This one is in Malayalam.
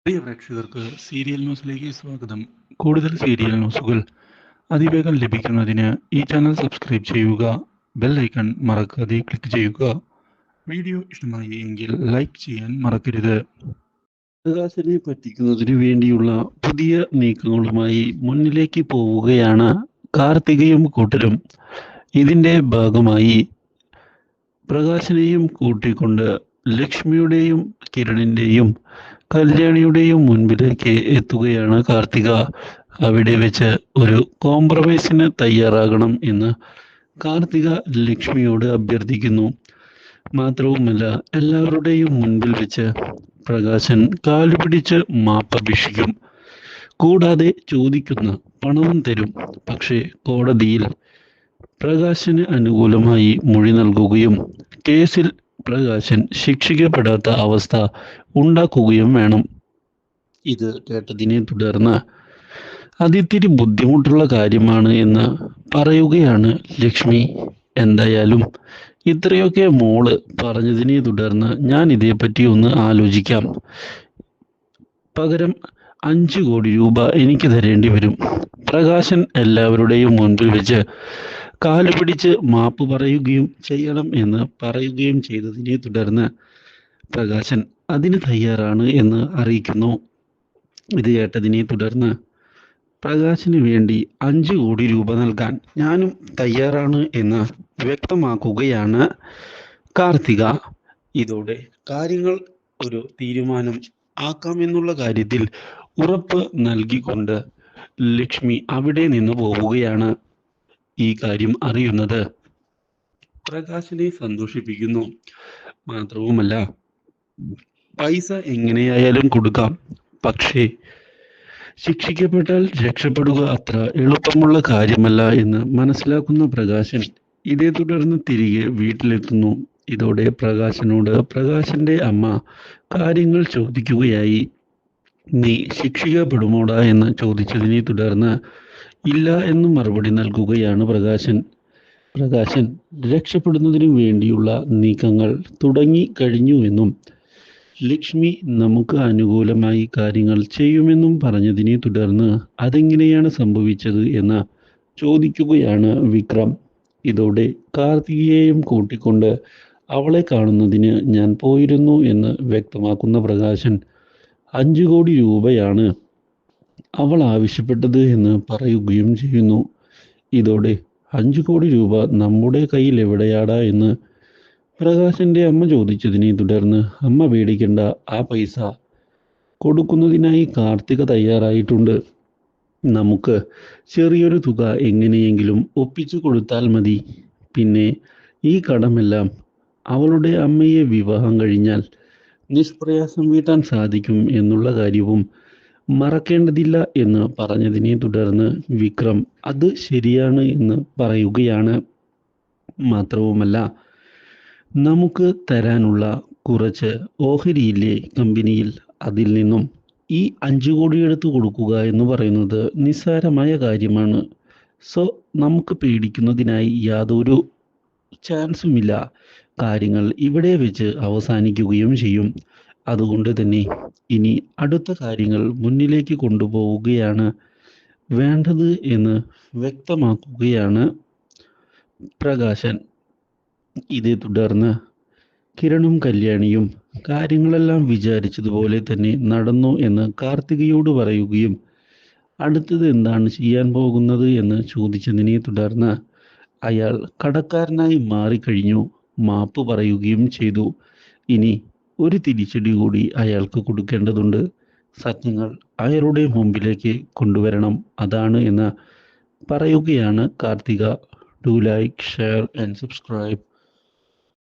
പ്രിയ പ്രേക്ഷകർക്ക് സീരിയൽ ന്യൂസിലേക്ക് സ്വാഗതം. കൂടുതൽ സീരിയൽ ന്യൂസുകൾ അതിവേഗം ലഭിക്കുന്നതിന് ഈ ചാനൽ സബ്സ്ക്രൈബ് ചെയ്യുക. ബെൽ ഐക്കൺ മറക്കാതെ ക്ലിക്ക് ചെയ്യുക. വീഡിയോ ഇഷ്ടമായി എങ്കിൽ ലൈക്ക് ചെയ്യാൻ മറക്കരുത്. പ്രകാശനെ പറ്റിക്കുന്നതിനു വേണ്ടിയുള്ള പുതിയ നീക്കങ്ങളുമായി മുന്നിലേക്ക് പോവുകയാണ് കാർത്തികയും കൂട്ടരും. ഇതിന്റെ ഭാഗമായി പ്രകാശനെയും കൂട്ടിക്കൊണ്ട് ലക്ഷ്മിയുടെയും കിരണിന്റെയും കല്യാണിയുടെയും മുൻപിലേക്ക് എത്തുകയാണ് കാർത്തിക. അവിടെ വെച്ച് ഒരു കോംപ്രമൈസിന് തയ്യാറാകണം എന്ന് കാർത്തിക ലക്ഷ്മിയോട് അഭ്യർത്ഥിക്കുന്നു. മാത്രവുമല്ല, എല്ലാവരുടെയും മുൻപിൽ വെച്ച് പ്രകാശൻ കാലുപിടിച്ച് മാപ്പപേക്ഷിക്കും. കൂടാതെ ചോദിക്കുന്ന പണവും തരും. പക്ഷേ കോടതിയിൽ പ്രകാശന് അനുകൂലമായി മൊഴി നൽകുകയും കേസിൽ പ്രകാശൻ ശിക്ഷിക്കപ്പെടാത്ത അവസ്ഥ ഉണ്ടാക്കുകയും വേണം. ഇത് കേട്ടതിനെ തുടർന്ന് അതിത്തിരി ബുദ്ധിമുട്ടുള്ള കാര്യമാണ് എന്ന് പറയുകയാണ് ലക്ഷ്മി. എന്തായാലും ഇത്രയൊക്കെ മോള് പറഞ്ഞതിനെ തുടർന്ന് ഞാൻ ഇതേപ്പറ്റി ഒന്ന് ആലോചിക്കാം. പകരം 5 കോടി രൂപ എനിക്ക് തരേണ്ടി വരും. പ്രകാശൻ എല്ലാവരുടെയും മുൻപിൽ വെച്ച് കാലുപിടിച്ച് മാപ്പ് പറയുകയും ചെയ്യണം എന്ന് പറയുകയും ചെയ്തതിനെ തുടർന്ന് പ്രകാശൻ അതിന് തയ്യാറാണ് എന്ന് അറിയിക്കുന്നു. ഇത് കേട്ടതിനെ തുടർന്ന് പ്രകാശന് വേണ്ടി 5 കോടി രൂപ നൽകാൻ ഞാനും തയ്യാറാണ് എന്ന് വ്യക്തമാക്കുകയാണ് കാർത്തിക. ഇതോടെ കാര്യങ്ങൾ ഒരു തീരുമാനം ആക്കാമെന്നുള്ള കാര്യത്തിൽ ഉറപ്പ് നൽകിക്കൊണ്ട് ലക്ഷ്മി അവിടെ നിന്ന് പോവുകയാണ്. ഈ കാര്യം അറിയുന്നത് പ്രകാശിനെ സന്തോഷിപ്പിക്കുന്നു. മാത്രവുമല്ല, പൈസ എങ്ങനെയായാലും കൊടുക്കാം, പക്ഷേ ശിക്ഷിക്കപ്പെട്ടാൽ രക്ഷപ്പെടുക അത്ര എളുപ്പമുള്ള കാര്യമല്ല എന്ന് മനസ്സിലാക്കുന്ന പ്രകാശൻ ഇതേ തുടർന്ന് തിരികെ വീട്ടിലെത്തുന്നു. ഇതോടെ പ്രകാശനോട് പ്രകാശന്റെ അമ്മ കാര്യങ്ങൾ ചോദിക്കുകയായി. നീ ശിക്ഷിക്കപ്പെടുമോടാ എന്ന് ചോദിച്ചതിനെ തുടർന്ന് ഇല്ല എന്ന് മറുപടി നൽകുകയാണ് പ്രകാശൻ രക്ഷപ്പെടുന്നതിനു വേണ്ടിയുള്ള നീക്കങ്ങൾ തുടങ്ങി കഴിഞ്ഞുവെന്നും ലക്ഷ്മി നമുക്ക് അനുകൂലമായി കാര്യങ്ങൾ ചെയ്യുമെന്നും പറഞ്ഞതിനെ തുടർന്ന് അതെങ്ങനെയാണ് സംഭവിച്ചത് എന്ന് ചോദിക്കുകയാണ് വിക്രം. ഇതോടെ കാർത്തികയെയും കൂട്ടിക്കൊണ്ട് അവളെ കാണുന്നതിന് ഞാൻ പോയിരുന്നു എന്ന് വ്യക്തമാക്കുന്ന പ്രകാശൻ 5 കോടി രൂപയാണ് അവൾ ആവശ്യപ്പെട്ടത് എന്ന് പറയുകയും ചെയ്യുന്നു. ഇതോടെ 5 കോടി രൂപ നമ്മുടെ കയ്യിൽ എവിടെയാടാ എന്ന് പ്രകാശന്റെ അമ്മ ചോദിച്ചതിനെ തുടർന്ന് അമ്മ പേടിക്കേണ്ട, ആ പൈസ കൊടുക്കുന്നതിനായി കാർത്തിക തയ്യാറായിട്ടുണ്ട്. നമുക്ക് ചെറിയൊരു തുക എങ്ങനെയെങ്കിലും ഒപ്പിച്ചു കൊടുത്താൽ മതി. പിന്നെ ഈ കടമെല്ലാം അവളുടെ അമ്മയെ വിവാഹം കഴിഞ്ഞാൽ നിഷ്പ്രയാസം വീട്ടാൻ സാധിക്കും എന്നുള്ള കാര്യവും മറക്കേണ്ടതില്ല എന്ന് പറഞ്ഞതിനെ തുടർന്ന് വിക്രം അത് ശരിയാണ് എന്ന് പറയുകയാണ്. മാത്രവുമല്ല, നമുക്ക് തരാനുള്ള കുറച്ച് ഓഹരിയില്ലേ കമ്പനിയിൽ, അതിൽ നിന്നും ഈ 5 കോടി എടുത്തു കൊടുക്കുക എന്ന് പറയുന്നത് നിസ്സാരമായ കാര്യമാണ്. സോ നമുക്ക് പേടിക്കുന്നതിനായി യാതൊരു ചാൻസുമില്ല. കാര്യങ്ങൾ ഇവിടെ വെച്ച് അവസാനിക്കുകയും ചെയ്യും. അതുകൊണ്ട് തന്നെ ഇനി അടുത്ത കാര്യങ്ങൾ മുന്നിലേക്ക് കൊണ്ടുപോവുകയാണ് വേണ്ടത് എന്ന് വ്യക്തമാക്കുകയാണ് പ്രകാശൻ. ഇതേ തുടർന്ന് കിരണും കല്യാണിയും കാര്യങ്ങളെല്ലാം വിചാരിച്ചതുപോലെ തന്നെ നടന്നു എന്ന് കാർത്തികയോട് പറയുകയും അടുത്തത് എന്താണ് ചെയ്യാൻ പോകുന്നത് എന്ന് ചോദിച്ചതിനെ തുടർന്ന് അയാൾ കടക്കാരനായി മാറിക്കഴിഞ്ഞു, മാപ്പ് പറയുകയും ചെയ്തു. ഇനി ഒരു തിരിച്ചടി കൂടി അയാൾക്ക് കൊടുക്കേണ്ടതുണ്ട്. സത്യങ്ങൾ അയാളുടെ മുമ്പിലേക്ക് കൊണ്ടുവരണം, അതാണ് എന്ന് പറയുകയാണ് Karthika. Do like, share and subscribe.